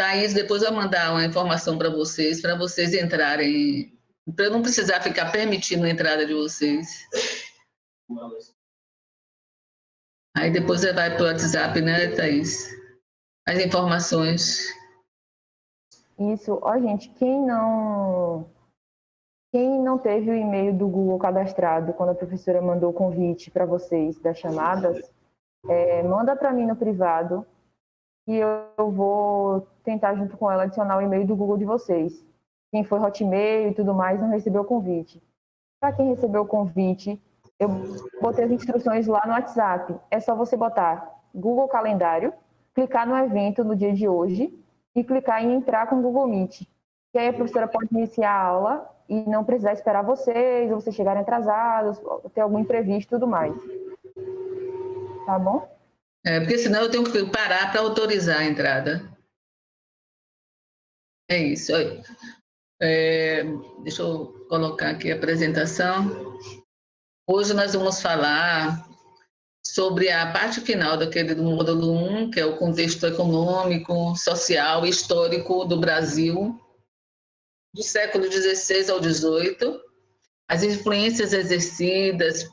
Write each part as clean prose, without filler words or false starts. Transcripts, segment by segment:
Thaís, depois eu vou mandar uma informação para vocês entrarem, para eu não precisar ficar permitindo a entrada de vocês. Aí depois você vai para o WhatsApp, né, Thaís? As informações. Isso. Ó, gente, quem não teve o e-mail do Google cadastrado quando a professora mandou o convite para vocês das chamadas, manda para mim no privado e eu vou tentar, junto com ela, adicionar o e-mail do Google de vocês. Quem foi Hotmail e tudo mais não recebeu o convite. Para quem recebeu o convite, eu botei as instruções lá no WhatsApp. É só você botar Google Calendário, clicar no evento no dia de hoje e clicar em entrar com o Google Meet. E aí a professora pode iniciar a aula e não precisar esperar vocês, ou vocês chegarem atrasados, ter algum imprevisto e tudo mais. Tá bom? Porque senão eu tenho que parar para autorizar a entrada. É isso. Deixa eu colocar aqui a apresentação. Hoje nós vamos falar sobre a parte final daquele do módulo 1, que é o contexto econômico, social e histórico do Brasil, do século XVI ao XVIII, as influências exercidas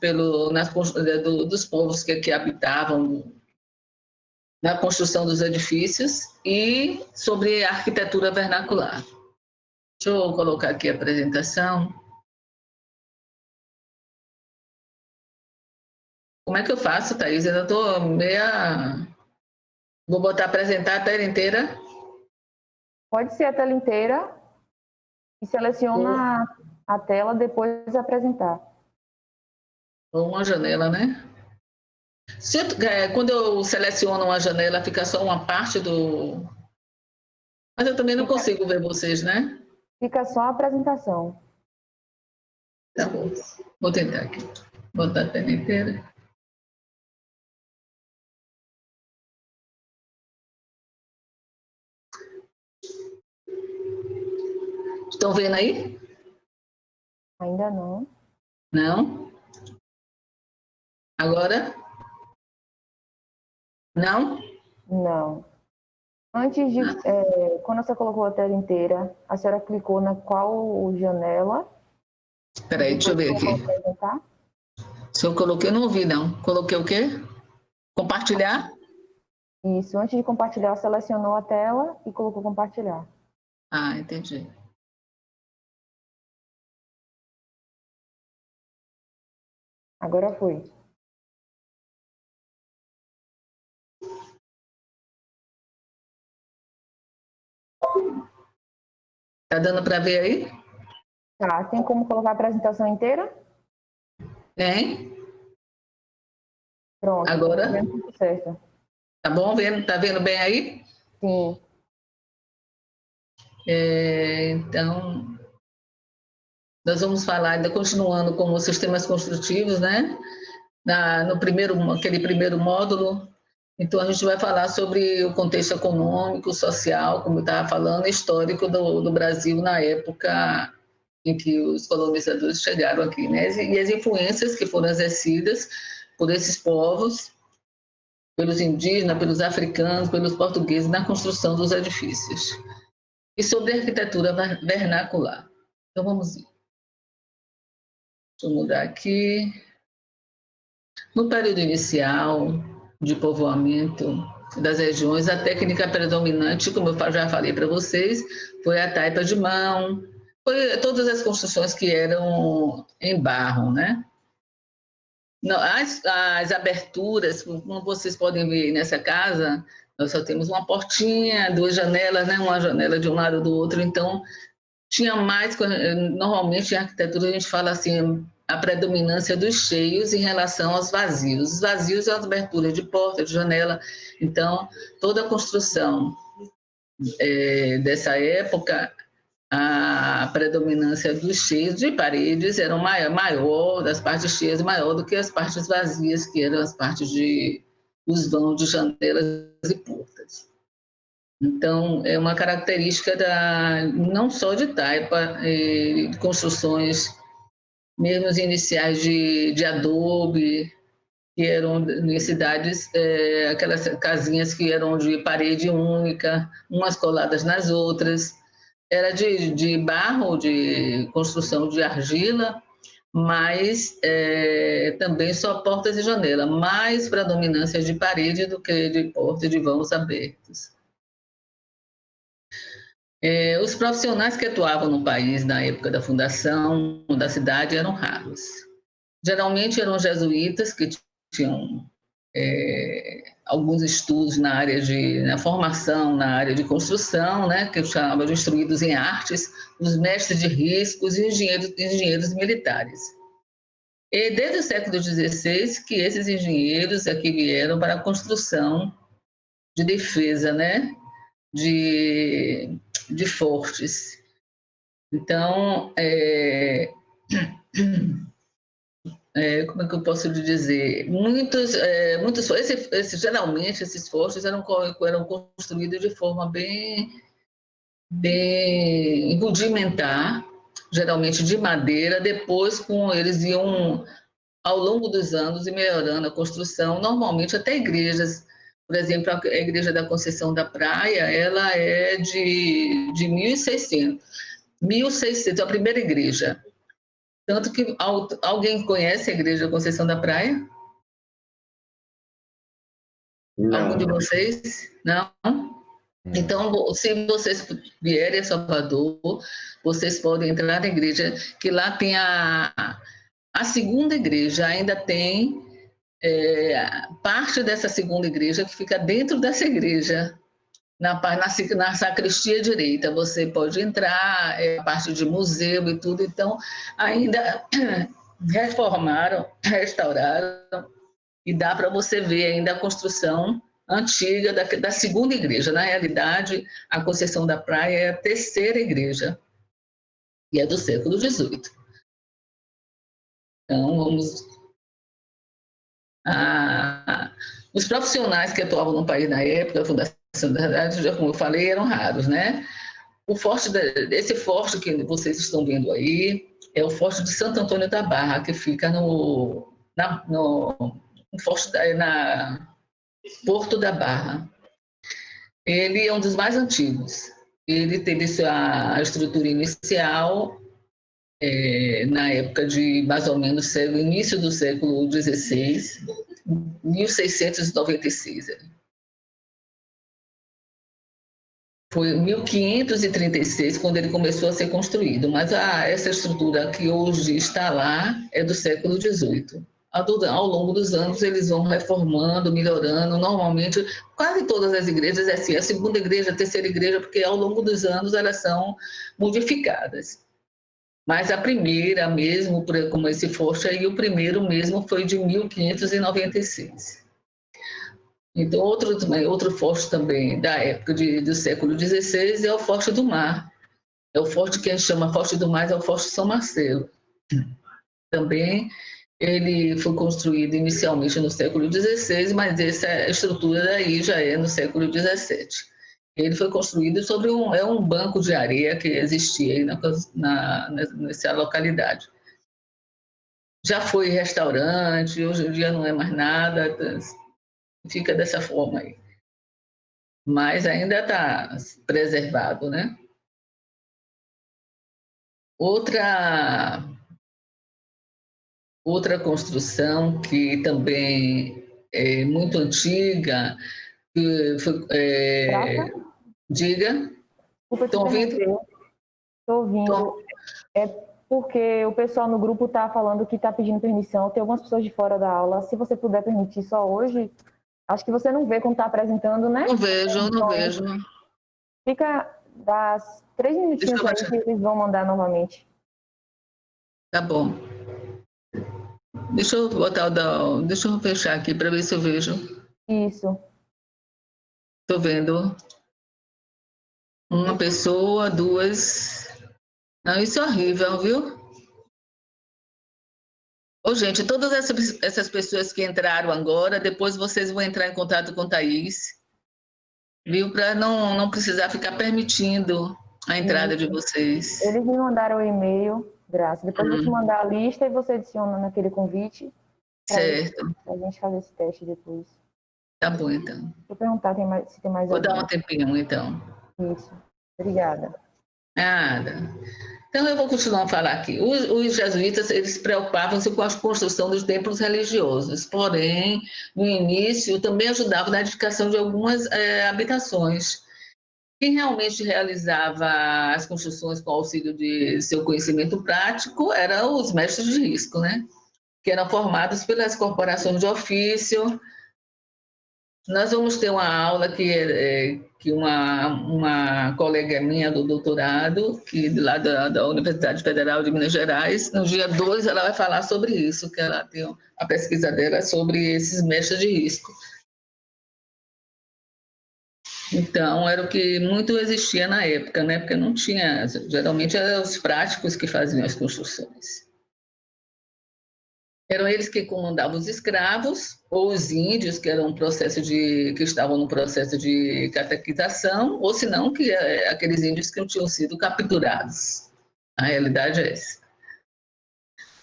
dos povos que aqui habitavam na construção dos edifícios e sobre a arquitetura vernacular. Deixa eu colocar aqui a apresentação. Como é que eu faço, Thaís? Eu estou meia... Vou botar apresentar a tela inteira? Pode ser a tela inteira e seleciona a tela depois de apresentar. Ou uma janela, né? Quando eu seleciono uma janela, fica só uma parte do... Mas eu também não consigo ver vocês, né? Fica só a apresentação. Tá bom. Vou tentar aqui. Botar a tela inteira. Estão vendo aí? Ainda não. Não? Agora? Não? Não. Antes de... quando você colocou a tela inteira, a senhora clicou na qual janela? Espera aí, deixa eu ver aqui. Se eu coloquei, eu não ouvi, não. Coloquei o quê? Compartilhar? Isso. Antes de compartilhar, selecionou a tela e colocou compartilhar. Ah, entendi. Agora foi. Tá dando para ver aí? Tá. Tem como colocar a apresentação inteira? Tem. Pronto. Agora? Tudo certo. Tá bom? Tá vendo bem aí? Sim. Então, nós vamos falar, ainda continuando com os sistemas construtivos, né? Aquele primeiro módulo. Então, a gente vai falar sobre o contexto econômico, social, como eu estava falando, histórico do Brasil na época em que os colonizadores chegaram aqui, né? E as influências que foram exercidas por esses povos, pelos indígenas, pelos africanos, pelos portugueses, na construção dos edifícios. E sobre a arquitetura vernacular. Então, vamos ver. Deixa eu mudar aqui. No período inicial de povoamento das regiões, a técnica predominante, como eu já falei para vocês, foi a taipa de mão, foi todas as construções que eram em barro, né? As aberturas, como vocês podem ver nessa casa, nós só temos uma portinha, duas janelas, né? Uma janela de um lado do outro, então tinha mais, normalmente em arquitetura a gente fala assim, a predominância dos cheios em relação aos vazios. Os vazios são as aberturas de porta, de janela, então toda a construção dessa época, a predominância dos cheios de paredes era maior, das partes cheias maior do que as partes vazias, que eram as partes dos vãos de janelas e portas. Então, é uma característica não só de taipa, de construções mesmo iniciais de adobe, que eram em cidades, aquelas casinhas que eram de parede única, umas coladas nas outras. Era de barro, de construção de argila, mas também só portas e janela, mais predominância de parede do que de porta e de vãos abertos. Os profissionais que atuavam no país na época da fundação da cidade eram raros. Geralmente eram jesuítas que tinham alguns estudos na formação na área de construção, né, que eu chamava de instruídos em artes, os mestres de riscos e engenheiros militares. E desde o século XVI que esses engenheiros aqui vieram para a construção de defesa, né, de fortes. Então, como é que eu posso lhe dizer? Geralmente, esses fortes eram construídos de forma bem rudimentar, geralmente de madeira. Depois, eles iam, ao longo dos anos, e melhorando a construção, normalmente até igrejas. Por exemplo, a Igreja da Conceição da Praia, ela é de 1600. 1600, a primeira igreja. Tanto que alguém conhece a Igreja da Conceição da Praia? Não. Algum de vocês? Não? Então, se vocês vierem a Salvador, vocês podem entrar na igreja, que lá tem a segunda igreja, ainda tem parte dessa segunda igreja que fica dentro dessa igreja, na sacristia direita. Você pode entrar, a parte de museu e tudo. Então, ainda reformaram, restauraram, e dá para você ver ainda a construção antiga da segunda igreja. Na realidade, a Conceição da Praia é a terceira igreja, e é do século XVIII. Então, vamos... Os profissionais que atuavam no país na época, a fundação da cidade, como eu falei, eram raros, né? Esse forte que vocês estão vendo aí é o Forte de Santo Antônio da Barra, que fica no Porto da Barra. Ele é um dos mais antigos. Ele teve a estrutura inicial na época de mais ou menos início do século XVI, 1696. Foi em 1536 quando ele começou a ser construído, mas essa estrutura que hoje está lá é do século XVIII. Ao longo dos anos eles vão reformando, melhorando. Normalmente, quase todas as igrejas é assim, a segunda igreja, a terceira igreja, porque ao longo dos anos elas são modificadas. Mas a primeira mesmo, como esse forte aí, o primeiro mesmo foi de 1596. Então, outro forte também da época do século XVI é o Forte do Mar. É o forte que a gente chama Forte do Mar, é o Forte São Marcelo. Também ele foi construído inicialmente no século XVI, mas essa estrutura daí já é no século XVII. Ele foi construído sobre um banco de areia que existia aí nessa localidade. Já foi restaurante, hoje em dia não é mais nada, fica dessa forma aí. Mas ainda está preservado, né? Outra construção que também é muito antiga, que foi, diga. Estão ouvindo? Estou ouvindo. É porque o pessoal no grupo está falando que está pedindo permissão. Tem algumas pessoas de fora da aula. Se você puder permitir só hoje, acho que você não vê quando está apresentando, né? Não vejo. Fica das 3 minutinhos aí que eles vão mandar novamente. Tá bom. Deixa eu fechar aqui para ver se eu vejo. Isso. Estou vendo. Uma pessoa, duas. Não, isso é horrível, viu? Ô, gente, todas essas pessoas que entraram agora, depois vocês vão entrar em contato com a Thaís, viu? Para não precisar ficar permitindo a entrada de vocês. Eles me mandaram o e-mail, Graça. Depois eu vou te mandar a lista e você adiciona naquele convite. Certo. Para a gente fazer esse teste depois. Tá bom, então. Deixa eu perguntar se tem mais Vou alguém. dar um tempinho, então. Isso. Obrigada. Nada. Então, eu vou continuar a falar aqui. Os jesuítas, eles se preocupavam-se com a construção dos templos religiosos, porém, no início, também ajudavam na edificação de algumas habitações. Quem realmente realizava as construções com auxílio de seu conhecimento prático eram os mestres de risco, né? Que eram formados pelas corporações de ofício. Nós vamos ter uma aula que uma colega minha do doutorado, que lá da Universidade Federal de Minas Gerais, no dia 2 ela vai falar sobre isso, que ela tem a pesquisa dela sobre esses mestres de risco. Então, era o que muito existia na época, né? Porque não tinha, geralmente eram os práticos que faziam as construções. Eram eles que comandavam os escravos ou os índios que que estavam no processo de catequização, ou se não que aqueles índios que tinham sido capturados. A realidade é essa.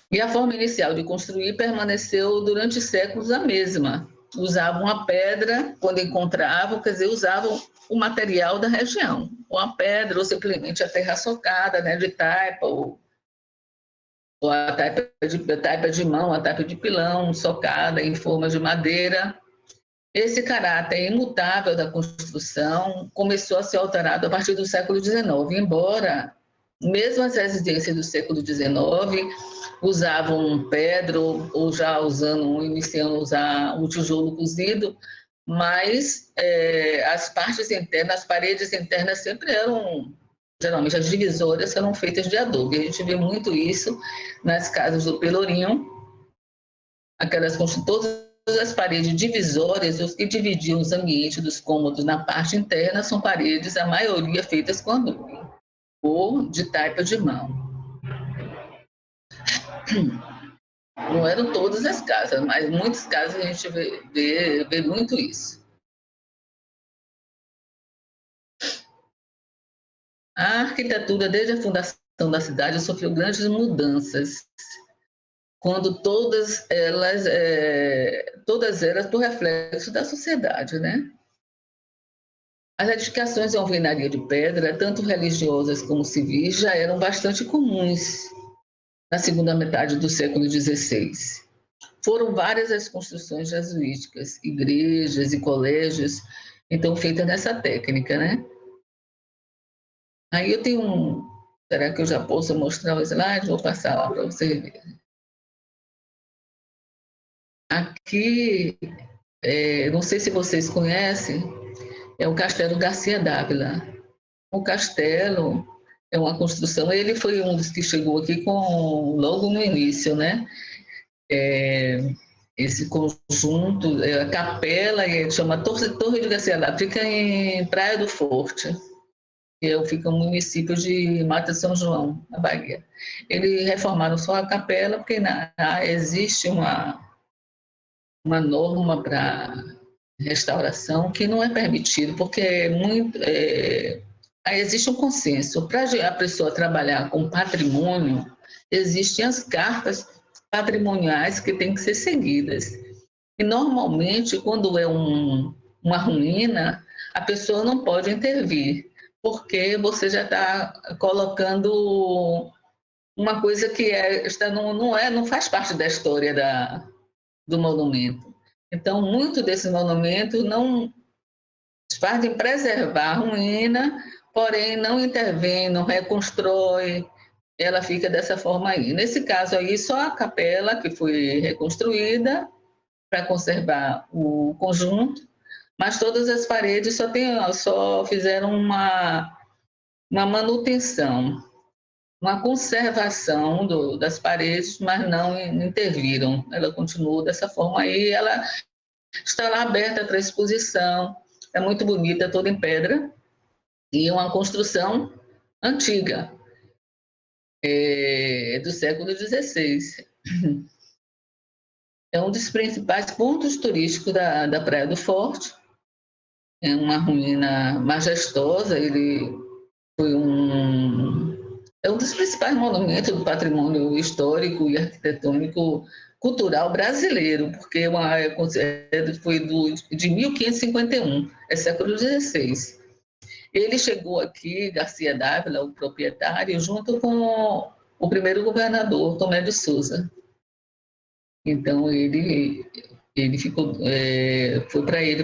E a forma inicial de construir permaneceu durante séculos a mesma. Usavam a pedra quando encontravam, quer dizer, usavam o material da região, ou a pedra, ou simplesmente a terra socada, né, de taipa, ou a taipa de mão, a taipa de pilão, socada em forma de madeira. Esse caráter imutável da construção começou a ser alterado a partir do século XIX, embora mesmo as residências do século XIX usavam pedra ou já iniciando a usar o tijolo cozido, mas as partes internas, as paredes internas sempre eram, geralmente as divisórias eram feitas de adobe. A gente vê muito isso nas casas do Pelourinho, todas as paredes divisórias, os que dividiam os ambientes dos cômodos na parte interna, são paredes, a maioria feitas com adobe ou de taipa de mão. Não eram todas as casas, mas muitas casas a gente vê muito isso. A arquitetura, desde a fundação da cidade, sofreu grandes mudanças, quando todas elas por reflexo da sociedade, né? As edificações em alvenaria de pedra, tanto religiosas como civis, já eram bastante comuns na segunda metade do século XVI. Foram várias as construções jesuíticas, igrejas e colégios, então, feitas nessa técnica, né? Aí eu tenho Será que eu já posso mostrar o slide? Vou passar lá para você ver. Aqui, não sei se vocês conhecem, é o Castelo Garcia Dávila. O castelo é uma construção, ele foi um dos que chegou aqui logo no início, né? Esse conjunto, a capela, chama Torre de Garcia Dávila, fica em Praia do Forte, que fica no município de Mata São João, na Bahia. Eles reformaram só a capela, porque existe uma norma para restauração que não é permitido, porque existe um consenso. Para a pessoa trabalhar com patrimônio, existem as cartas patrimoniais que têm que ser seguidas. E, normalmente, quando é uma ruína, a pessoa não pode intervir, porque você já está colocando uma coisa que não faz parte da história do monumento. Então, muito desses monumentos não fazem preservar a ruína, porém não intervém, não reconstrói, ela fica dessa forma aí. Nesse caso aí, só a capela que foi reconstruída para conservar o conjunto, mas todas as paredes só fizeram uma manutenção, uma conservação das paredes, mas não interviram. Ela continuou dessa forma aí, ela está lá aberta para exposição, é muito bonita, toda em pedra, e é uma construção antiga, do século XVI. É um dos principais pontos turísticos da Praia do Forte, é uma ruína majestosa, ele foi é um dos principais monumentos do patrimônio histórico e arquitetônico cultural brasileiro, porque foi de 1551, é século XVI. Ele chegou aqui, Garcia Dávila, o proprietário, junto com o primeiro governador, Tomé de Souza. Então, ele ficou,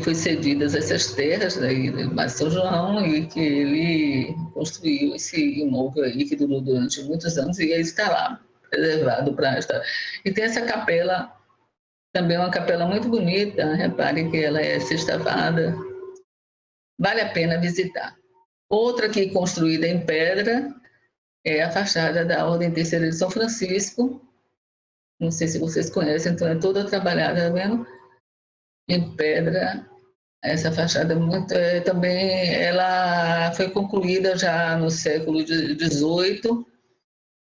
foi cedidas essas terras aí, de São João, e que ele construiu esse imóvel aí, que durou durante muitos anos, e ele está lá, preservado para estar. E tem essa capela, também uma capela muito bonita, reparem que ela é sextavada, vale a pena visitar. Outra que construída em pedra é a fachada da Ordem Terceira de São Francisco. Não sei se vocês conhecem, então é toda trabalhada, tá vendo? Em pedra. Essa fachada também ela foi concluída já no século XVIII,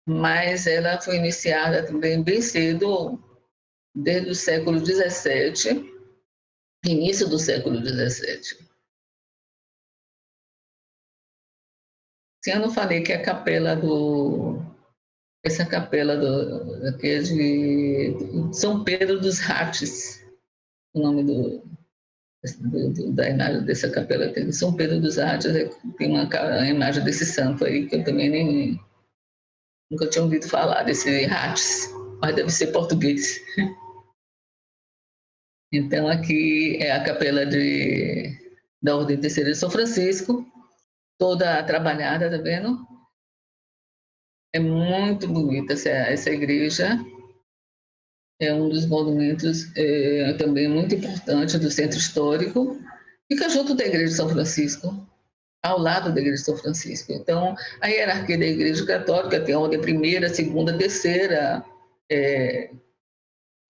mas ela foi iniciada também bem cedo, desde o século XVII, início do século XVII. Sim, eu não falei que essa capela aqui é de São Pedro dos Rates, o nome da imagem dessa capela tem São Pedro dos Rates, tem uma imagem desse santo aí que eu também nunca tinha ouvido falar desse Rates, mas deve ser português. Então aqui é a capela da Ordem Terceira de São Francisco, toda trabalhada, tá vendo? É muito bonita essa igreja. É um dos monumentos também muito importantes do centro histórico. Fica junto da Igreja de São Francisco, ao lado da Igreja de São Francisco. Então, a hierarquia da Igreja Católica tem a ordem primeira, segunda, terceira.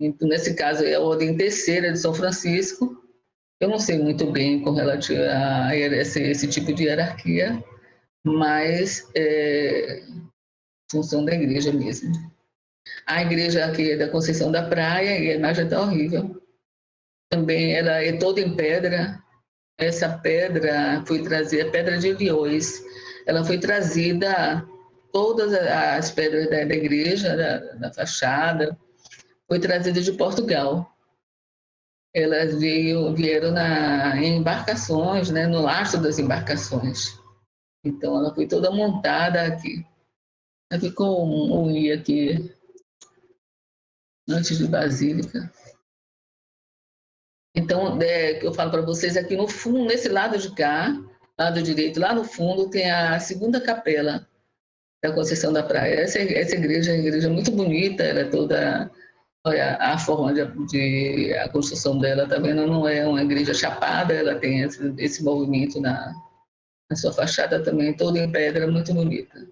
Então, nesse caso, é a ordem terceira de São Francisco. Eu não sei muito bem com relativo a esse tipo de hierarquia, mas é função da igreja mesmo. A igreja aqui é da Conceição da Praia e a imagem está horrível. Também ela é toda em pedra. Essa pedra foi trazida, pedra de Ilhéus. Ela foi trazida, todas as pedras da igreja, da fachada, foi trazida de Portugal. Elas vieram em embarcações, né, no lastro das embarcações. Então, ela foi toda montada aqui. Ela ficou um I aqui, antes de Basílica. Então, que eu falo para vocês, aqui no fundo, nesse lado de cá, lado direito, lá no fundo, tem a segunda capela da Conceição da Praia. Essa igreja é uma igreja muito bonita, ela é toda... Olha, a forma a construção dela, tá vendo? Não é uma igreja chapada, ela tem esse movimento na sua fachada também, toda em pedra, muito bonita.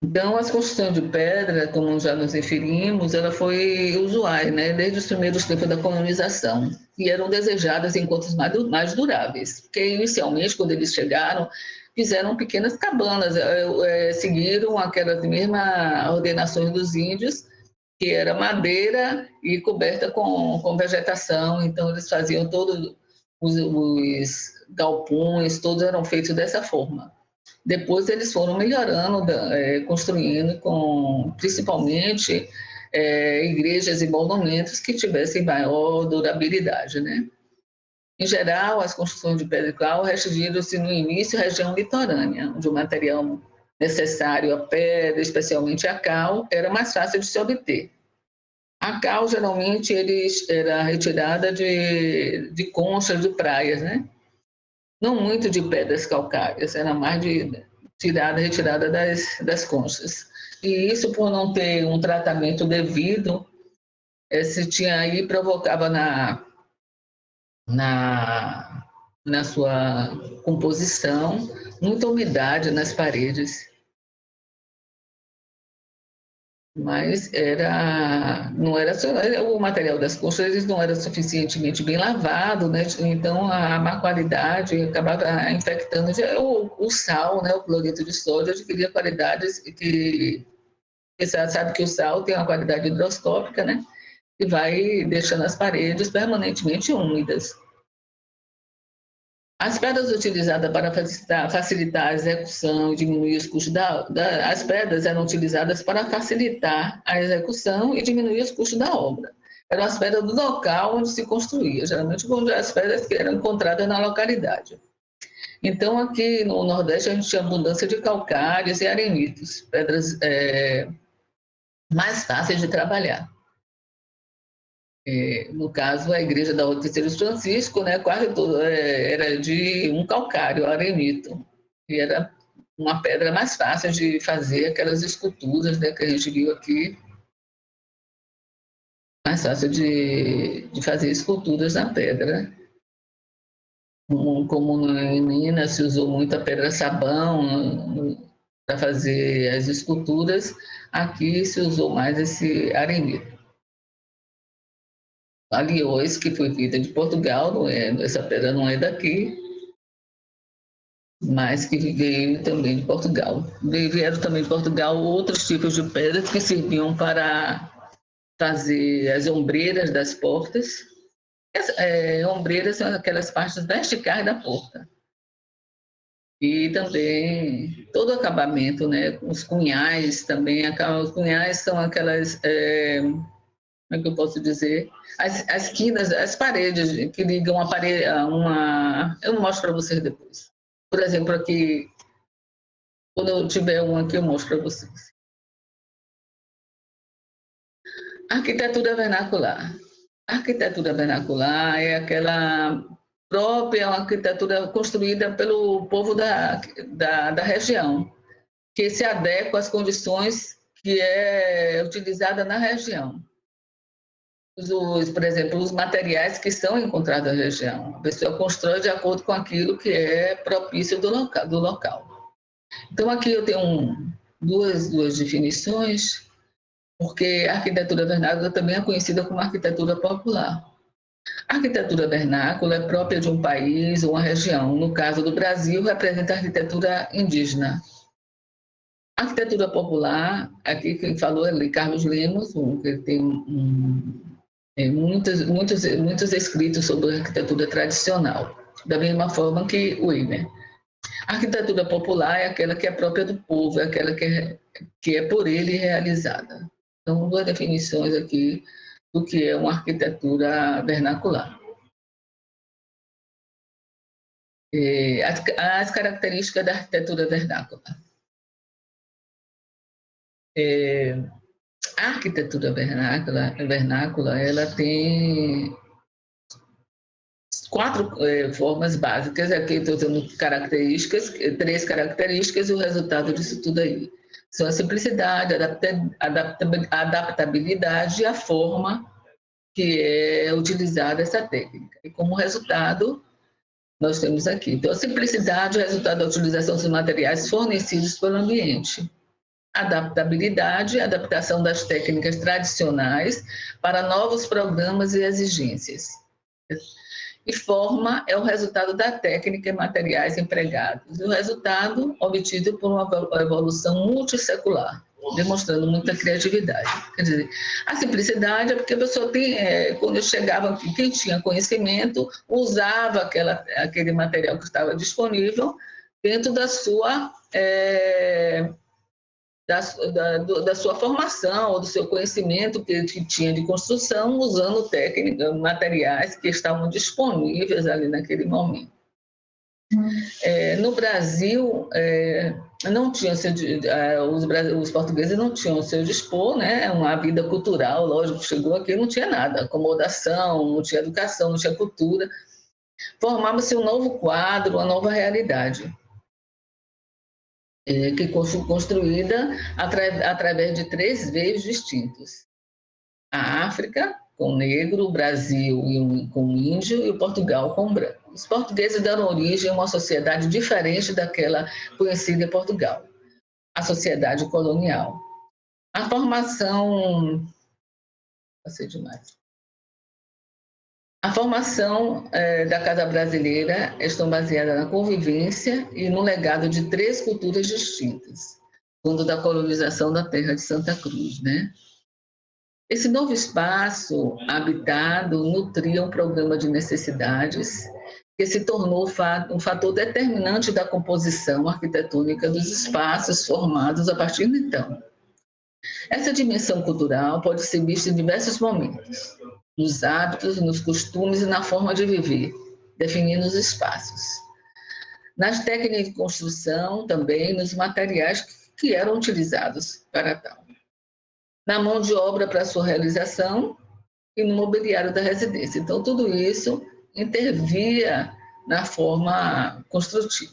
Então, as construções de pedra, como já nos referimos, ela foi usuária, né, desde os primeiros tempos da colonização, e eram desejadas em encontros mais duráveis, porque inicialmente, quando eles chegaram, fizeram pequenas cabanas, seguiram aquelas mesmas ordenações dos índios, que era madeira e coberta com vegetação, então eles faziam todos os galpões, todos eram feitos dessa forma. Depois eles foram melhorando, construindo principalmente igrejas e monumentos que tivessem maior durabilidade, né? Em geral, as construções de pedra e cal restringiram-se no início à região litorânea, onde o material necessário à pedra, especialmente a cal, era mais fácil de se obter. A cal, geralmente, era retirada de conchas de praias, né? Não muito de pedras calcárias, era mais retirada das conchas. E isso, por não ter um tratamento devido, se tinha aí, provocava na sua composição muita umidade nas paredes. Mas não era só, o material das conchas não era suficientemente bem lavado, né? Então a má qualidade acabava infectando o sal, né? O cloreto de sódio adquiria qualidades que você sabe que o sal tem uma qualidade higroscópica, né? E vai deixando as paredes permanentemente úmidas. As pedras utilizadas para facilitar a execução e diminuir os custos as pedras eram utilizadas para facilitar a execução e diminuir os custos da obra. Eram as pedras do local onde se construía, geralmente as pedras que eram encontradas na localidade. Então, aqui no Nordeste, a gente tinha abundância de calcários e arenitos, pedras mais fáceis de trabalhar. No caso, a igreja da Ordem Terceiro Francisco, né, quase toda era de um calcário, arenito, e era uma pedra mais fácil de fazer aquelas esculturas, né, que a gente viu aqui, mais fácil de fazer esculturas na pedra. Como em Minas se usou muito a pedra-sabão para fazer as esculturas, aqui se usou mais esse arenito. A Liois, que foi feita de Portugal, essa pedra não é daqui, mas que veio também de Portugal. Vieram também de Portugal outros tipos de pedras que serviam para fazer as ombreiras das portas. As ombreiras são aquelas partes verticais da porta. E também todo o acabamento, né? Os cunhais também. Os cunhais são aquelas... como é que eu posso dizer? As quinas, as paredes que ligam a parede a uma... Eu mostro para vocês depois. Por exemplo, aqui, quando eu tiver um aqui, eu mostro para vocês. Arquitetura vernacular. A arquitetura vernacular é aquela própria arquitetura construída pelo povo da região, que se adequa às condições que é utilizada na região. Por exemplo, os materiais que são encontrados na região. A pessoa constrói de acordo com aquilo que é propício do local. Então, aqui eu tenho duas definições, porque a arquitetura vernácula também é conhecida como arquitetura popular. A arquitetura vernácula é própria de um país ou uma região. No caso do Brasil, representa a arquitetura indígena. A arquitetura popular, aqui quem falou é Carlos Lemos, que tem muitos escritos sobre a arquitetura tradicional, da mesma forma que o Weber. A arquitetura popular é aquela que é própria do povo, é aquela que é por ele realizada. Então, duas definições aqui do que é uma arquitetura vernacular. As características da arquitetura vernácula. A arquitetura vernácula ela tem quatro formas básicas. Aqui estou dando três características e o resultado disso tudo aí. São a simplicidade, a adaptabilidade e a forma que é utilizada essa técnica. E como resultado, nós temos aqui. Então, a simplicidade é o resultado da utilização dos materiais fornecidos pelo ambiente. Adaptabilidade, adaptação das técnicas tradicionais para novos programas e exigências. E forma é o resultado da técnica e materiais empregados. E o resultado obtido por uma evolução multissecular, demonstrando muita criatividade. Quer dizer, a simplicidade é porque a pessoa quando chegava aqui, quem tinha conhecimento, usava aquele material que estava disponível dentro da sua... Da sua formação ou do seu conhecimento que tinha de construção, usando técnicas, materiais que estavam disponíveis ali naquele momento. No Brasil, não tinha os portugueses não tinham o seu dispor, né? Uma vida cultural, lógico, chegou aqui não tinha nada, acomodação, não tinha educação, não tinha cultura. Formava-se um novo quadro, uma nova realidade. Que foi construída através de três veios distintos. A África, com o negro, o Brasil com o índio e o Portugal com o branco. Os portugueses deram origem a uma sociedade diferente daquela conhecida em Portugal, a sociedade colonial. A formação... Passei demais. A formação da Casa Brasileira está baseada na convivência e no legado de três culturas distintas, quando da colonização da terra de Santa Cruz, né? Esse novo espaço habitado nutria um programa de necessidades que se tornou um fator determinante da composição arquitetônica dos espaços formados a partir de então. Essa dimensão cultural pode ser vista em diversos momentos, nos hábitos, nos costumes e na forma de viver, definindo os espaços. Nas técnicas de construção, também nos materiais que eram utilizados para tal. Na mão de obra para sua realização e no mobiliário da residência. Então, tudo isso intervia na forma construtiva.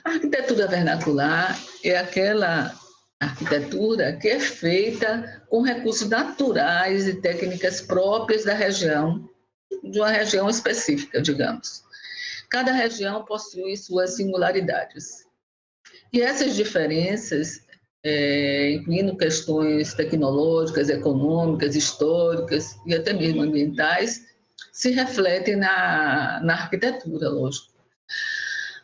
A arquitetura vernacular é aquela arquitetura que é feita com recursos naturais e técnicas próprias da região, de uma região específica, digamos. Cada região possui suas singularidades. E essas diferenças, incluindo questões tecnológicas, econômicas, históricas e até mesmo ambientais, se refletem na arquitetura, lógico.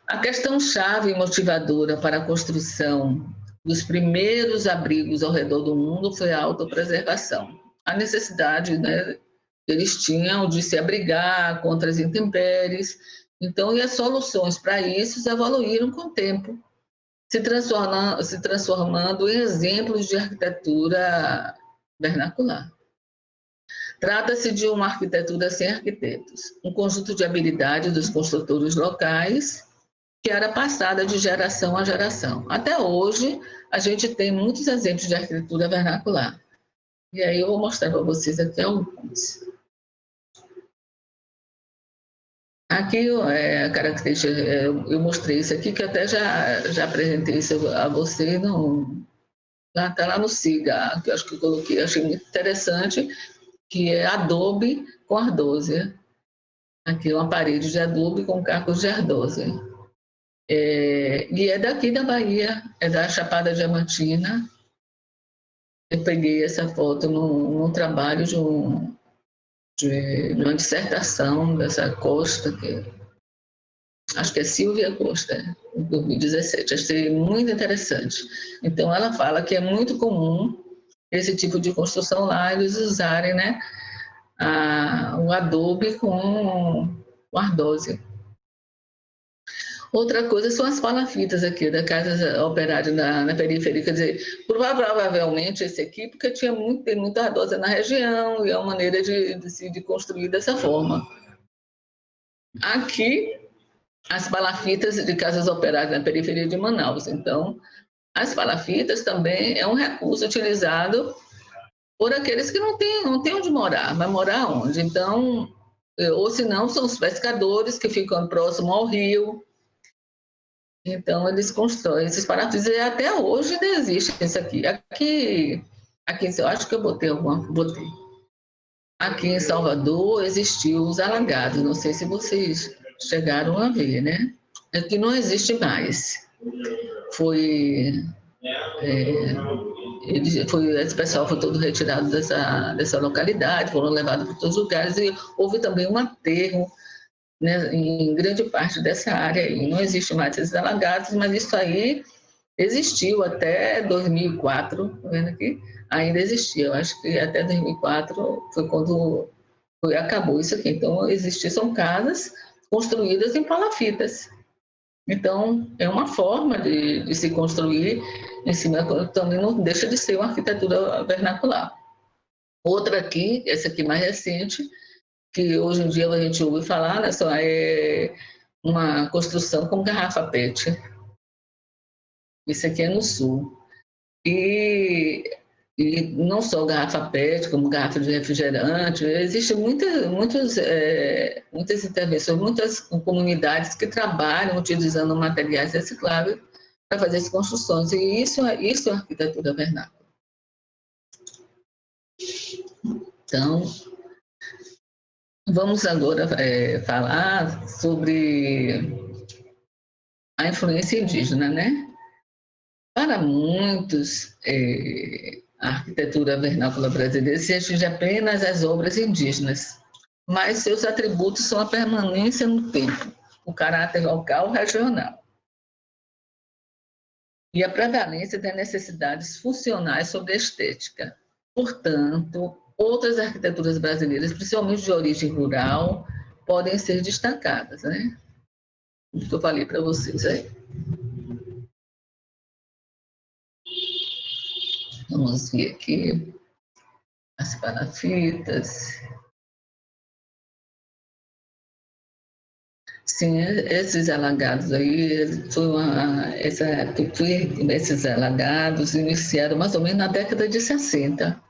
A questão-chave e motivadora para a construção dos primeiros abrigos ao redor do mundo foi a autopreservação. A necessidade, né, eles tinham de se abrigar contra as intempéries. Então, e as soluções para isso evoluíram com o tempo, se transformando em exemplos de arquitetura vernacular. Trata-se de uma arquitetura sem arquitetos, um conjunto de habilidades dos construtores locais que era passada de geração a geração. Até hoje, a gente tem muitos exemplos de arquitetura vernacular. E aí eu vou mostrar para vocês aqui alguns. Aqui a característica, eu mostrei isso aqui, que até já apresentei isso a você, está lá no SIGA, que eu acho que eu coloquei, achei muito interessante, que é adobe com ardósia. Aqui uma parede de adobe com cacos de ardósia. E é daqui da Bahia, é da Chapada Diamantina. Eu peguei essa foto num trabalho de uma dissertação dessa Costa, acho que é Silvia Costa, em 2017. Achei muito interessante. Então, ela fala que é muito comum esse tipo de construção lá, eles usarem, né, o adobe com ardósia. Outra coisa são as palafitas aqui da Casa Operária na periferia. Quer dizer, provavelmente esse aqui, porque tem muita ardósia na região e é uma maneira de construir dessa forma. Aqui, as palafitas de casas operárias na periferia de Manaus. Então, as palafitas também é um recurso utilizado por aqueles que não têm onde morar. Vai morar onde? Então, ou se não, são os pescadores que ficam próximo ao rio. Então, eles constroem esses palafitas e até hoje ainda existe isso aqui. Aqui eu acho que eu botei. Aqui em Salvador existiu os alagados, não sei se vocês chegaram a ver, né? Aqui não existe mais. Esse pessoal foi todo retirado dessa localidade, foram levados para todos os lugares e houve também um aterro, né, em grande parte dessa área aí. Não existe mais esses alagados, mas isso aí existiu até 2004, tá vendo aqui? Ainda existia, eu acho que até 2004 foi quando acabou isso aqui. Então, são casas construídas em palafitas. Então, é uma forma de se construir em cima, também não deixa de ser uma arquitetura vernacular. Outra aqui, essa aqui mais recente, que hoje em dia a gente ouve falar, né, é uma construção com garrafa PET. Isso aqui é no sul. E não só garrafa PET, como garrafa de refrigerante, existem muitas intervenções, muitas comunidades que trabalham utilizando materiais recicláveis para fazer as construções, e isso é arquitetura vernácula. Então, vamos agora falar sobre a influência indígena, né? Para muitos, a arquitetura vernácula brasileira se restringe apenas às obras indígenas, mas seus atributos são a permanência no tempo, o caráter local regional e a prevalência das necessidades funcionais sobre a estética. Portanto, outras arquiteturas brasileiras, principalmente de origem rural, podem ser destacadas, né? O que eu falei para vocês aí. Vamos ver aqui as palafitas. Sim, esses alagados aí, esses alagados iniciaram mais ou menos na década de 60,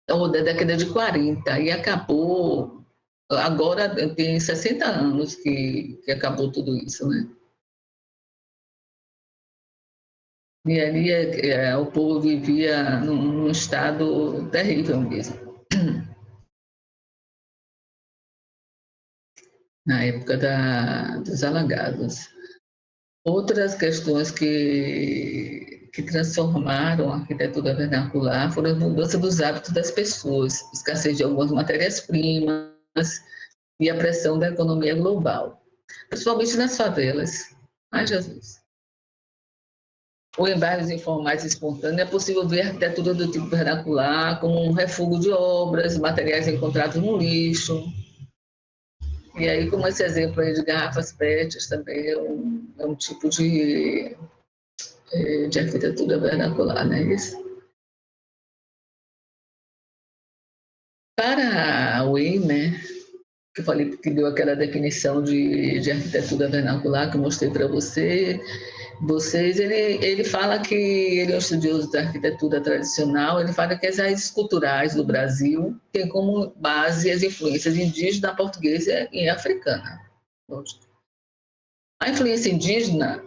ou da década de 40, e acabou, agora tem 60 anos que acabou tudo isso, né? E ali o povo vivia num estado terrível mesmo, na época dos alagados. Outras questões que transformaram a arquitetura vernacular foram a mudança dos hábitos das pessoas, escassez de algumas matérias-primas e a pressão da economia global, principalmente nas favelas. Ai, Jesus. Ou em bairros informais e espontâneos, é possível ver a arquitetura do tipo vernacular como um refúgio de obras, materiais encontrados no lixo. E aí, como esse exemplo aí de garrafas PET também é um tipo de arquitetura vernacular, né? Isso. Para o Eimer, que eu falei que deu aquela definição de arquitetura vernacular que eu mostrei para vocês, ele fala que ele é um estudioso da arquitetura tradicional, ele fala que as raízes culturais do Brasil têm como base as influências indígena, portuguesa e africana. A influência indígena,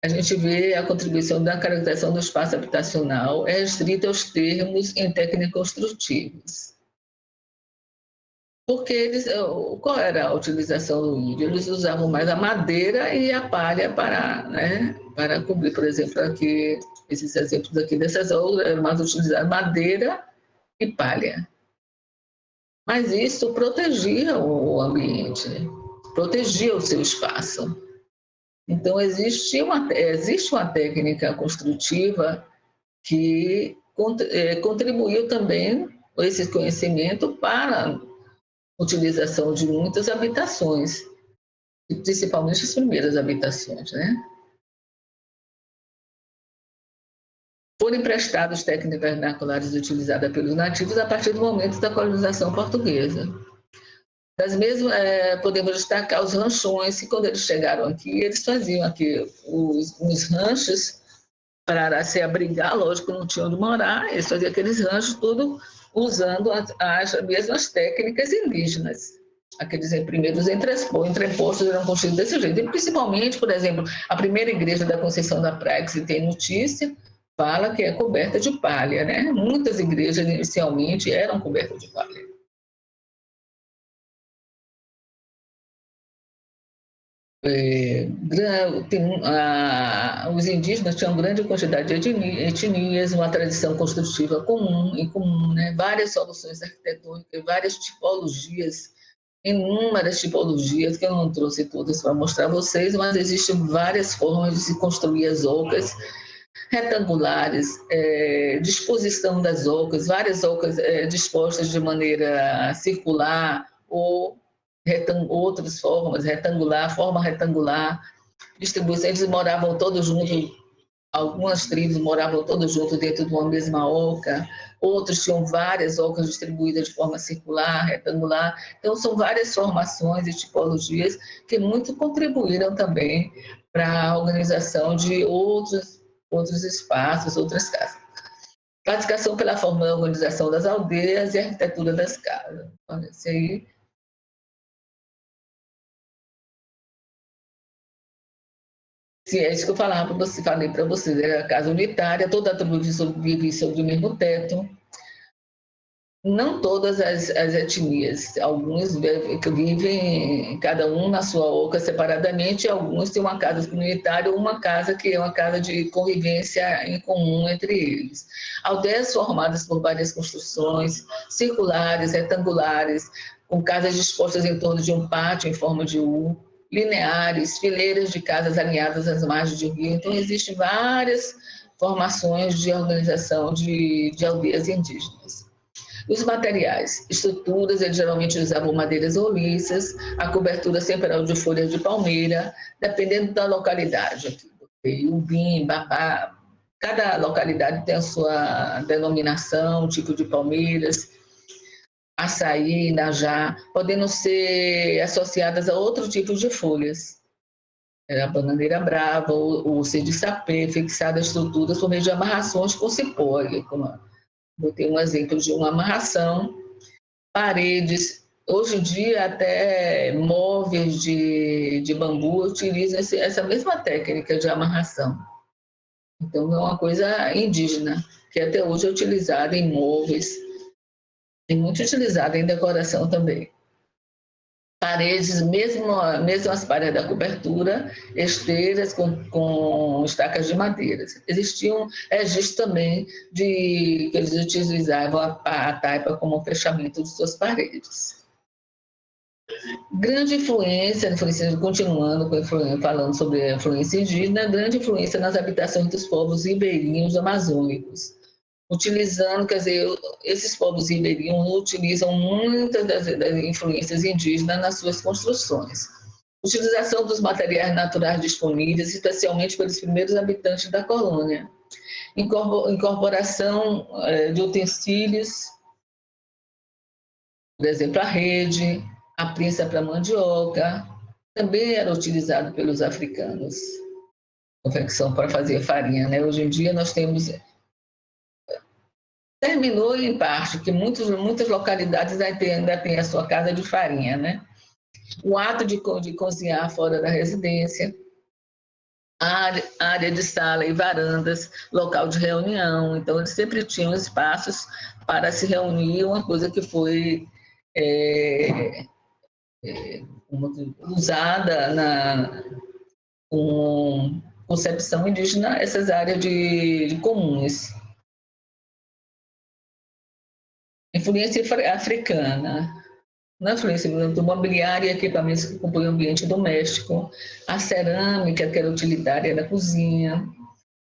a gente vê a contribuição da caracterização do espaço habitacional é restrita aos termos em técnicas construtivas. Porque qual era a utilização do índio? Eles usavam mais a madeira e a palha para cobrir, por exemplo, aqui, esses exemplos aqui dessas obras, eram mais utilizadas madeira e palha. Mas isso protegia o ambiente, protegia o seu espaço. Então, existe uma técnica construtiva que contribuiu também com esse conhecimento para a utilização de muitas habitações, principalmente as primeiras habitações, né? Foram emprestados técnicas vernaculares utilizadas pelos nativos a partir do momento da colonização portuguesa. Das mesmas, podemos destacar os ranchões, que quando eles chegaram aqui, eles faziam aqui os ranchos para se abrigar, lógico, não tinham onde morar, eles faziam aqueles ranchos tudo usando as mesmas técnicas indígenas. Aqueles primeiros entrepostos eram construídos desse jeito. E principalmente, por exemplo, a primeira igreja da Conceição da Praia, que se tem notícia, fala que é coberta de palha, né? Muitas igrejas inicialmente eram cobertas de palha. Os indígenas tinham grande quantidade de etnias, uma tradição construtiva comum, né? Várias soluções arquitetônicas, várias tipologias, inúmeras tipologias, que eu não trouxe todas para mostrar a vocês, mas existem várias formas de se construir as ocas retangulares, disposição das ocas, várias ocas dispostas de maneira circular ou outras formas, forma retangular, distribuição, eles moravam todos juntos, algumas tribos moravam todos juntos dentro de uma mesma oca, outros tinham várias ocas distribuídas de forma circular, retangular, então são várias formações e tipologias que muito contribuíram também para a organização de outros espaços, outras casas. Classificação pela forma da organização das aldeias e arquitetura das casas. Olha, esse aí. Sim, é isso que eu falei para vocês, era a casa unitária, toda a tribo vive sob o mesmo teto. Não todas as etnias, alguns vivem cada um na sua oca separadamente, e alguns têm uma casa comunitária ou uma casa que é uma casa de convivência em comum entre eles. Aldeias formadas por várias construções circulares, retangulares, com casas dispostas em torno de um pátio em forma de U, lineares, fileiras de casas alinhadas às margens de rio. Então, existem várias formações de organização de aldeias indígenas. Os materiais, estruturas, eles geralmente usavam madeiras roliças, a cobertura sempre era de folhas de palmeira, dependendo da localidade. Ubim, Babá, cada localidade tem a sua denominação, tipo de palmeiras, açaí, najá, podendo ser associadas a outro tipo de folhas. Era a bananeira brava, o sapê, fixada a estruturas por meio de amarrações com cipó. Botei um exemplo de uma amarração, paredes. Hoje em dia, até móveis de bambu utilizam essa mesma técnica de amarração. Então, é uma coisa indígena, que até hoje é utilizada em móveis, e muito utilizada em decoração também. Paredes, mesmo as paredes da cobertura, esteiras com estacas de madeira. Existiam registros também de que eles utilizavam a taipa como fechamento de suas paredes. Grande influência, continuando falando sobre a influência indígena, grande influência nas habitações dos povos ribeirinhos amazônicos. Utilizando, quer dizer, esses povos ribeirinhos utilizam muitas das influências indígenas nas suas construções. Utilização dos materiais naturais disponíveis, especialmente pelos primeiros habitantes da colônia. Incorporação de utensílios, por exemplo, a rede, a prensa para mandioca, também era utilizado pelos africanos. Confecção para fazer farinha, né? Hoje em dia nós temos... Terminou em parte, que muitas localidades ainda têm a sua casa de farinha, né? O ato de cozinhar fora da residência, área de sala e varandas, local de reunião. Então, eles sempre tinham espaços para se reunir, uma coisa que foi usada com concepção indígena, essas áreas de comuns. Influência africana. Na influência do mobiliário e equipamentos que compõem o ambiente doméstico, a cerâmica, que era utilitária na cozinha,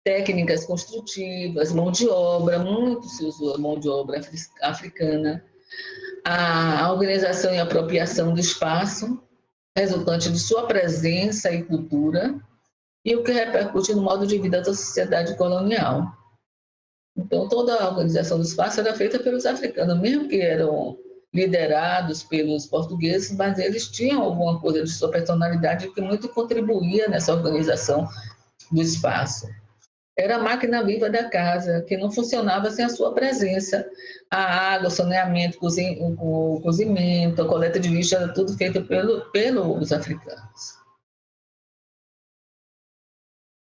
técnicas construtivas, mão de obra, muito se usou a mão de obra africana, a organização e apropriação do espaço, resultante de sua presença e cultura, e o que repercute no modo de vida da sociedade colonial. Então, toda a organização do espaço era feita pelos africanos, mesmo que eram liderados pelos portugueses, mas eles tinham alguma coisa de sua personalidade que muito contribuía nessa organização do espaço. Era a máquina viva da casa, que não funcionava sem a sua presença. A água, o saneamento, o cozimento, a coleta de lixo, era tudo feito pelos africanos.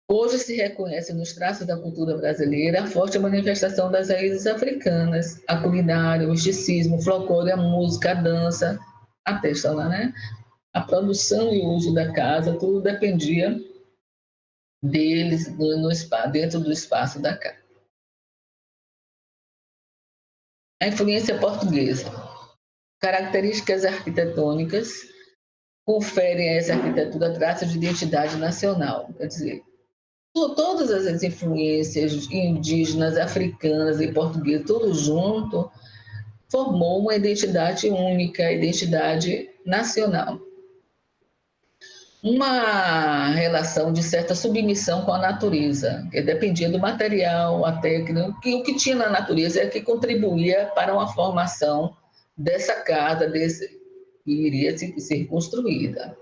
Hoje se reconhece nos traços da cultura brasileira a forte manifestação das raízes africanas, a culinária, o misticismo, o folclore, a música, a dança, até lá, né? A produção e o uso da casa, tudo dependia deles dentro do espaço da casa. A influência portuguesa. Características arquitetônicas conferem a essa arquitetura traços de identidade nacional, quer dizer, todas as influências indígenas, africanas e portuguesas, tudo junto, formou uma identidade única, identidade nacional. Uma relação de certa submissão com a natureza, que dependia do material, a técnica, o que tinha na natureza é que contribuía para uma formação dessa casa, que iria ser construída.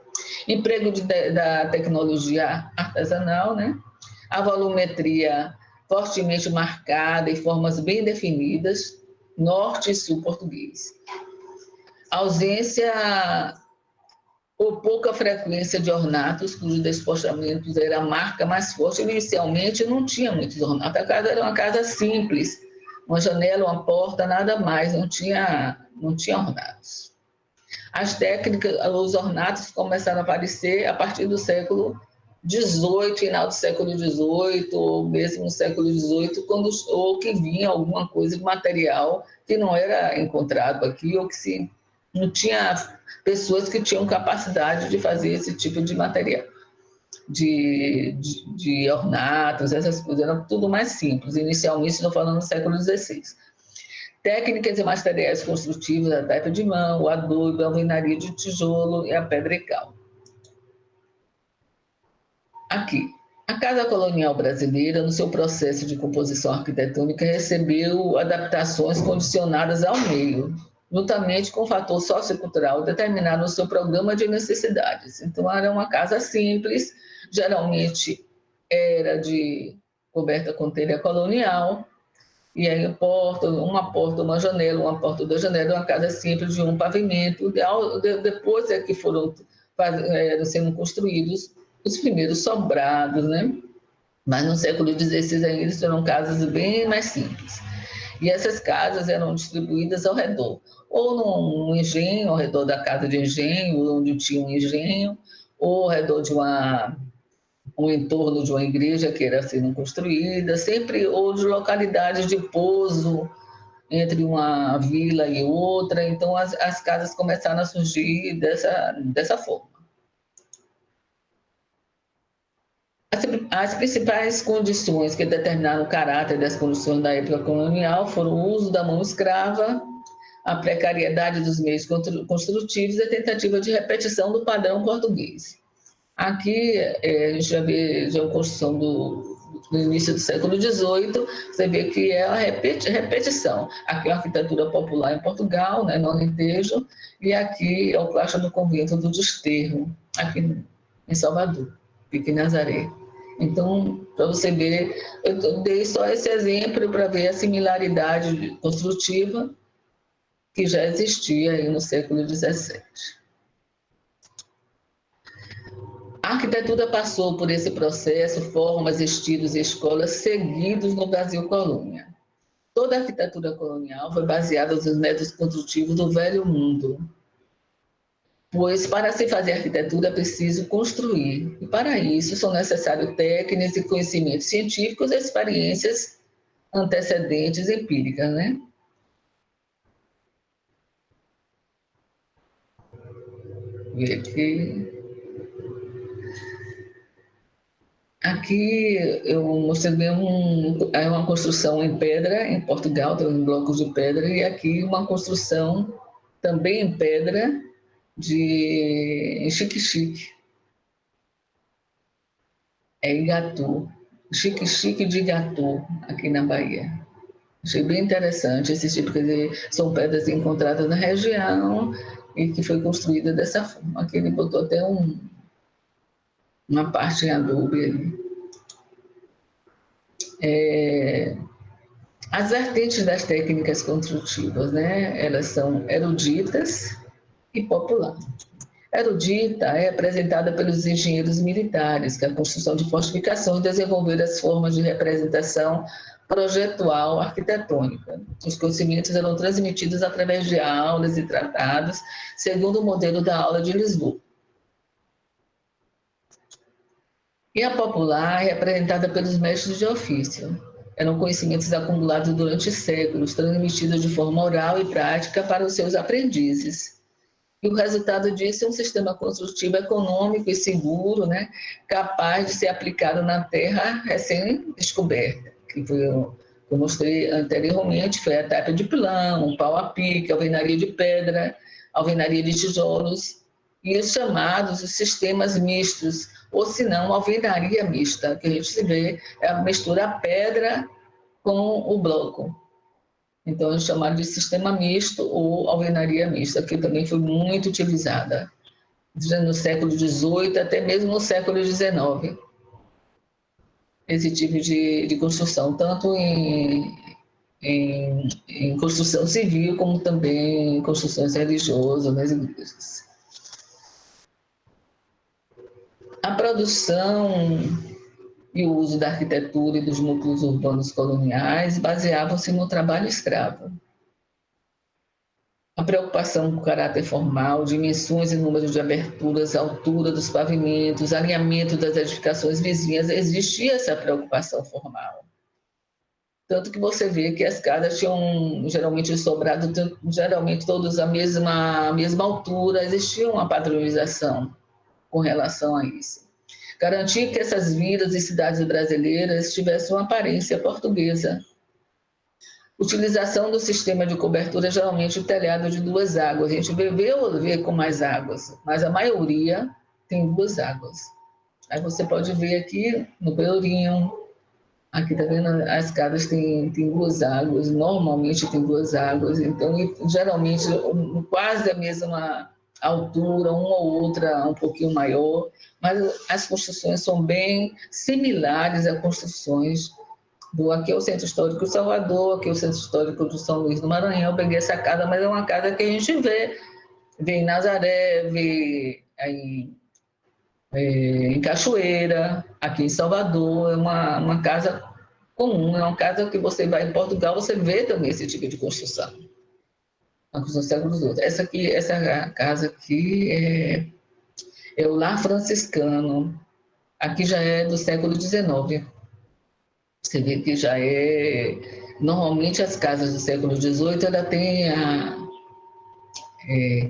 Emprego da tecnologia artesanal, né? A volumetria fortemente marcada e formas bem definidas, norte e sul português. A ausência ou pouca frequência de ornatos, cujos despojamentos era a marca mais forte. Inicialmente não tinha muitos ornatos, a casa era uma casa simples, uma janela, uma porta, nada mais, não tinha ornatos. As técnicas, os ornatos começaram a aparecer a partir do século XVIII, final do século XVIII, ou mesmo no século XVIII, ou que vinha alguma coisa de material que não era encontrado aqui, ou que não tinha pessoas que tinham capacidade de fazer esse tipo de material, de ornatos, essas coisas, era tudo mais simples. Inicialmente, estou falando do século XVI. Técnicas e materiais construtivos, a taipa de mão, o adobe, a alvenaria de tijolo e a pedra e cal. Aqui, a Casa Colonial Brasileira, no seu processo de composição arquitetônica, recebeu adaptações condicionadas ao meio, juntamente com o fator sociocultural determinado no seu programa de necessidades. Então, era uma casa simples, geralmente era de coberta com telha colonial, e aí uma porta, uma janela, uma porta, duas janelas, uma casa simples de um pavimento. Depois é que foram sendo construídos os primeiros sobrados, né? Mas no século XVI ainda eram casas bem mais simples. E essas casas eram distribuídas ao redor, ou num engenho, ao redor da casa de engenho, onde tinha um engenho, ou ao redor de um entorno de uma igreja que era sendo construída, sempre, ou de localidades de pouso entre uma vila e outra. Então, as casas começaram a surgir dessa forma. As principais condições que determinaram o caráter das construções da época colonial foram o uso da mão escrava, a precariedade dos meios construtivos e a tentativa de repetição do padrão português. Aqui, a gente já vê a construção do início do século XVIII, você vê que é a repetição. Aqui é a arquitetura popular em Portugal, né, no Alentejo, e aqui é o caixa do convento do Desterro, aqui em Salvador, aqui em Nazaré. Então, para você ver, eu dei só esse exemplo para ver a similaridade construtiva que já existia aí no século XVII. A arquitetura passou por esse processo, formas, estilos e escolas seguidos no Brasil colônia. Toda a arquitetura colonial foi baseada nos métodos construtivos do Velho Mundo, pois para se fazer arquitetura é preciso construir, e para isso são necessários técnicas e conhecimentos científicos e experiências antecedentes empíricas, né? Ver aqui. Aqui eu mostrei uma construção em pedra, em Portugal, tem blocos de pedra, e aqui uma construção também em pedra, em Xique-Xique, é Igatu, Xique-Xique de Igatu, aqui na Bahia. Achei bem interessante esse tipo, quer dizer, são pedras encontradas na região e que foi construída dessa forma. Aqui ele botou até uma parte em adobe ali. As vertentes das técnicas construtivas, né? Elas são eruditas e popular. Erudita é apresentada pelos engenheiros militares, que é a construção de fortificações desenvolveram as formas de representação projetual arquitetônica. Os conhecimentos eram transmitidos através de aulas e tratados, segundo o modelo da aula de Lisboa. E a popular é apresentada pelos mestres de ofício. Eram conhecimentos acumulados durante séculos, transmitidos de forma oral e prática para os seus aprendizes. E o resultado disso é um sistema construtivo econômico e seguro, né, capaz de ser aplicado na terra recém-descoberta, que foi eu mostrei anteriormente, foi a taipa de pilão, o pau a pique, a alvenaria de pedra, a alvenaria de tijolos, e os chamados os sistemas mistos, ou se não, a alvenaria mista, que a gente vê, é a mistura pedra com o bloco. Então, é chamado de sistema misto ou alvenaria mista, que também foi muito utilizada no século XVIII até mesmo no século XIX. Esse tipo de construção, tanto em construção civil, como também em construções religiosas nas igrejas. A produção e o uso da arquitetura e dos núcleos urbanos coloniais baseavam-se no trabalho escravo. A preocupação com o caráter formal, dimensões e número de aberturas, altura dos pavimentos, alinhamento das edificações vizinhas, existia essa preocupação formal. Tanto que você vê que as casas tinham geralmente sobrado, geralmente todas a mesma altura, existia uma padronização com relação a isso. Garantir que essas vilas e cidades brasileiras tivessem uma aparência portuguesa. Utilização do sistema de cobertura, geralmente o telhado de 2 águas. A gente vê com mais águas, mas a maioria tem 2 águas. Aí você pode ver aqui no Pelourinho, aqui tá vendo, as casas têm 2 águas, normalmente tem 2 águas, então geralmente quase a mesma altura, uma ou outra um pouquinho maior, mas as construções são bem similares a construções aqui é o Centro Histórico de Salvador, aqui é o Centro Histórico de São Luís do Maranhão. Eu peguei essa casa, mas é uma casa que a gente vê em Nazaré, vê em Cachoeira, aqui em Salvador. É uma casa comum, é uma casa que você vai em Portugal, você vê também esse tipo de construção. A construção do século XVIII. Essa casa aqui é o Lar Franciscano. Aqui já é do século XIX. Você vê que já normalmente as casas do século XVIII ela tem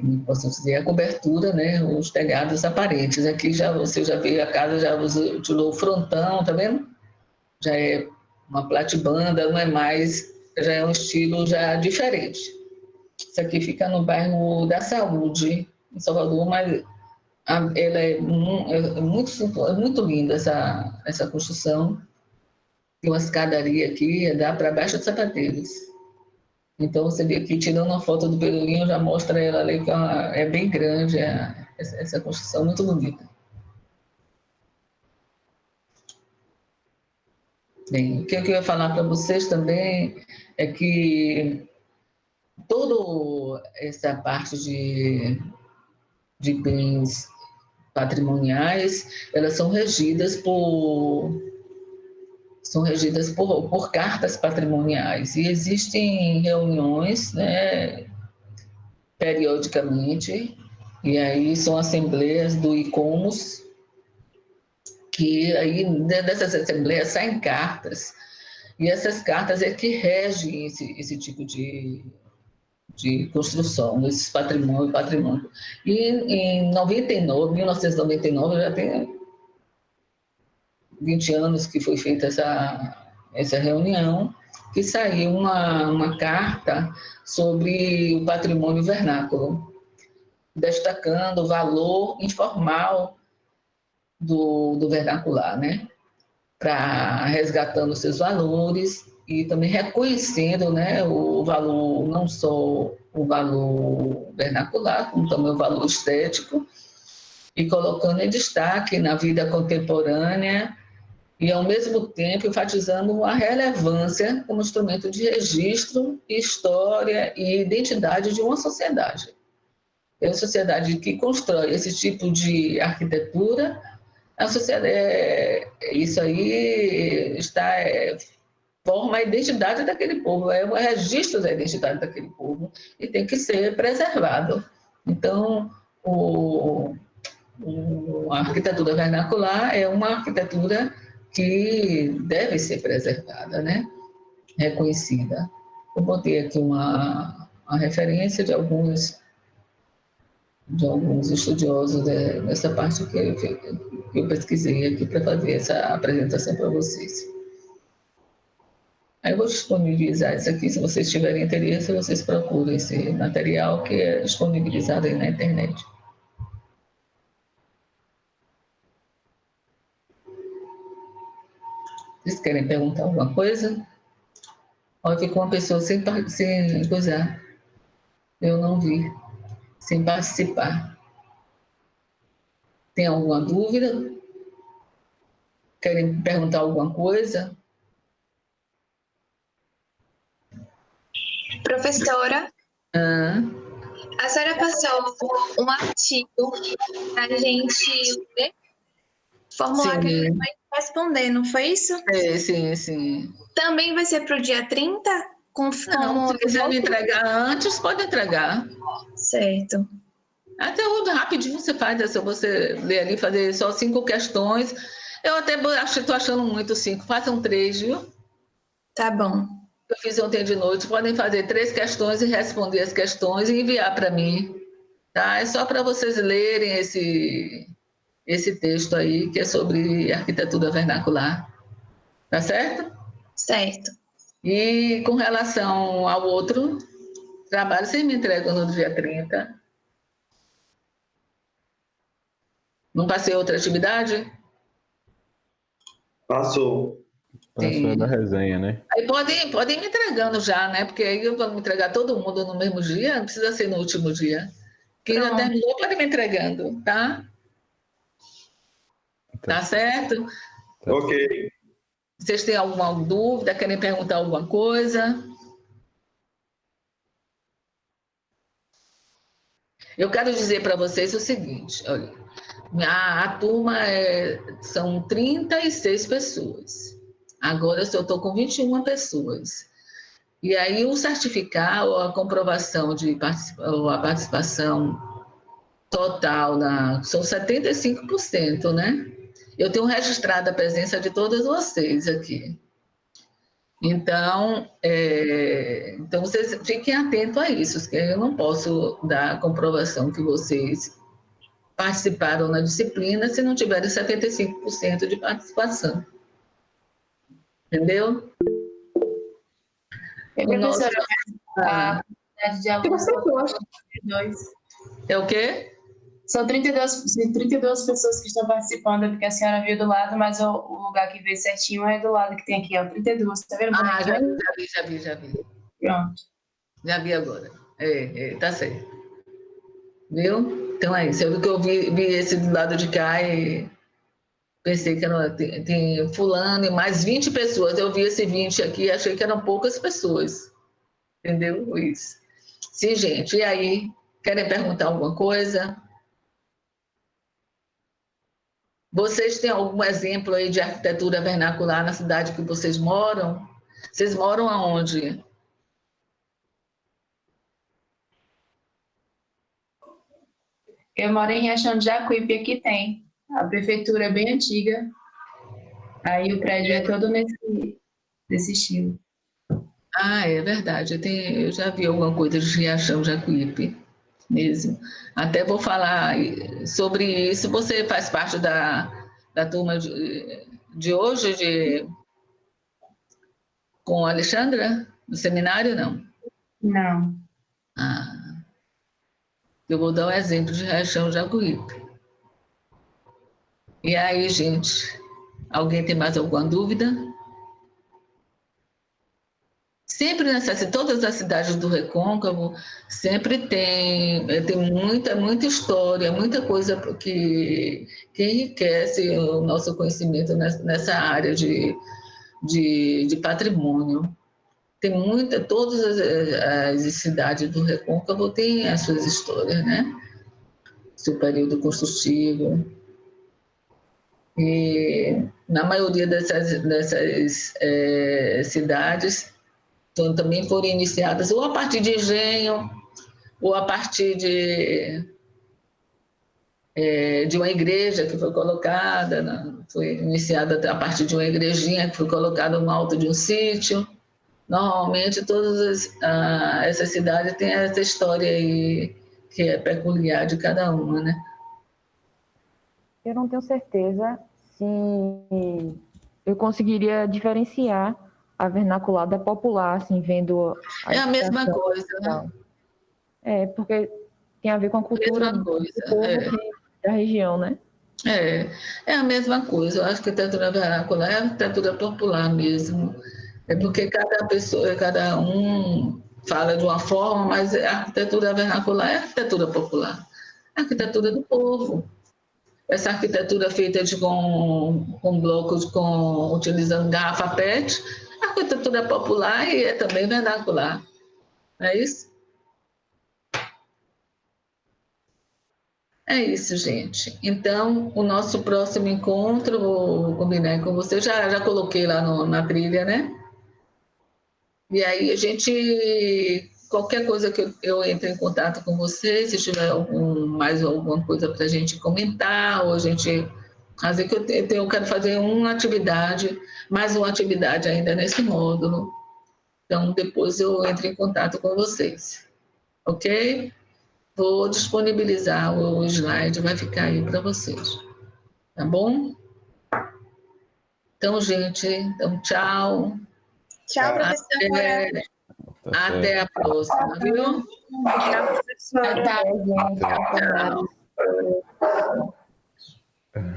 como posso dizer, a cobertura, né, os telhados aparentes. Aqui você já vê a casa, já utilizou o frontão, tá vendo? Já é uma platibanda, não é mais, já é um estilo já diferente. Isso aqui fica no bairro da Saúde, em Salvador, mas ela é muito linda essa construção. Tem uma escadaria aqui, dá para Baixa de Sapateiros. Então, você vê aqui, tirando uma foto do Pelourinho, já mostra ela ali, que é bem grande, essa construção, muito bonita. Bem, o que eu ia falar para vocês também é que toda essa parte de bens patrimoniais, elas são regidas por cartas patrimoniais e existem reuniões, né, periodicamente, e aí são assembleias do ICOMOS, que aí dessas assembleias saem cartas, e essas cartas é que regem esse tipo de construção, esses patrimônio. E em 1999, já tem 20 anos que foi feita essa reunião, que saiu uma carta sobre o patrimônio vernáculo, destacando o valor informal do vernacular, né? Para resgatando seus valores e também reconhecendo, né, o valor, não só o valor vernacular, como também o valor estético, e colocando em destaque na vida contemporânea e, ao mesmo tempo, enfatizando a relevância como instrumento de registro, história e identidade de uma sociedade. É uma sociedade que constrói esse tipo de arquitetura, a sociedade, isso aí forma a identidade daquele povo, é o registro da identidade daquele povo e tem que ser preservado. Então, a arquitetura vernacular é uma arquitetura que deve ser preservada, né? Reconhecida. Eu botei aqui uma referência de alguns estudiosos dessa parte que eu pesquisei aqui para fazer essa apresentação para vocês. Aí eu vou disponibilizar isso aqui, se vocês tiverem interesse, vocês procurem esse material que é disponibilizado aí na internet. Vocês querem perguntar alguma coisa? Olha, ficou uma pessoa sem coisar. Eu não vi. Sem participar. Tem alguma dúvida? Querem perguntar alguma coisa? Professora, a senhora passou um artigo para a gente ler, formular que a gente vai responder, não foi isso? Sim. Também vai ser para o dia 30? Não, se quiser me entregar antes, pode entregar. Certo. Até rapidinho você faz, se você ler ali, fazer só 5 questões. Eu até estou achando muito 5, façam 3, viu? Tá bom. Eu fiz ontem de noite, podem fazer 3 questões e responder as questões e enviar para mim, tá? É só para vocês lerem esse texto aí, que é sobre arquitetura vernacular. Tá certo? Certo. E com relação ao outro trabalho, vocês me entregam no dia 30. Não passei outra atividade? Passou. Passou da resenha, né? Aí podem ir me entregando já, né? Porque aí eu vou me entregar todo mundo no mesmo dia, não precisa ser no último dia. Quem já terminou pode ir me entregando, tá? Tá certo? Ok. Vocês têm alguma dúvida? Querem perguntar alguma coisa? Eu quero dizer para vocês o seguinte, olha, a turma são 36 pessoas. Agora eu estou com 21 pessoas. E aí o certificado, ou a comprovação de a participação total são 75%, né? Eu tenho registrado a presença de todas vocês aqui. Então vocês fiquem atentos a isso, que eu não posso dar a comprovação que vocês participaram na disciplina se não tiverem 75% de participação. Entendeu? Professora, a quantidade de alunos são 32. É o quê? São 32 pessoas que estão participando, porque a senhora viu do lado, mas o lugar que veio certinho é do lado que tem aqui, ó, 32, tá vendo? Já vi. Pronto. Já vi agora. Tá certo. Viu? Então é isso. Eu vi esse do lado de cá e pensei que tem fulano e mais 20 pessoas. Eu vi esse 20 aqui e achei que eram poucas pessoas. Entendeu? Isso. Sim, gente. E aí? Querem perguntar alguma coisa? Vocês têm algum exemplo aí de arquitetura vernacular na cidade que vocês moram? Vocês moram aonde? Eu moro em Riachão de Jacuípe, aqui tem. A prefeitura é bem antiga. Aí o prédio é todo desse estilo. Ah, é verdade. Eu já vi alguma coisa de Riachão Jacuípe mesmo. Até vou falar sobre isso. Você faz parte da turma de hoje com a Alexandra? No seminário, não? Não. Ah, eu vou dar um exemplo de Riachão Jacuípe. E aí, gente, alguém tem mais alguma dúvida? Sempre todas as cidades do Recôncavo sempre tem muita história, muita coisa que enriquece o nosso conhecimento nessa área de patrimônio. Todas as cidades do Recôncavo têm as suas histórias, né? Seu período construtivo. E na maioria dessas cidades, então, também foram iniciadas ou a partir de engenho, ou a partir de uma igreja que foi colocada, foi iniciada a partir de uma igrejinha que foi colocada no alto de um sítio. Normalmente, todas essas cidades têm essa história aí, que é peculiar de cada uma, né? Eu não tenho certeza se eu conseguiria diferenciar a vernacular da popular, assim, vendo... É a mesma coisa, né? Porque tem a ver com a cultura do povo da região, né? É a mesma coisa. Eu acho que a arquitetura vernacular é a arquitetura popular mesmo. É porque cada um fala de uma forma, mas a arquitetura vernacular é a arquitetura popular. A arquitetura do povo. Essa arquitetura feita com blocos, utilizando garrafa PET, a arquitetura popular e é também vernacular. Não é isso? É isso, gente. Então, o nosso próximo encontro, vou combinar com você, já coloquei lá na trilha, né? E aí qualquer coisa que eu entre em contato com você, se tiver mais alguma coisa para a gente comentar, ou a gente fazer que eu quero fazer mais uma atividade ainda nesse módulo. Então, depois eu entro em contato com vocês. Ok? Vou disponibilizar o slide, vai ficar aí para vocês. Tá bom? Então, gente, tchau. Tchau, professora. Até a próxima, viu? Tchau, professora. Tá. Gente, até mais. Tchau.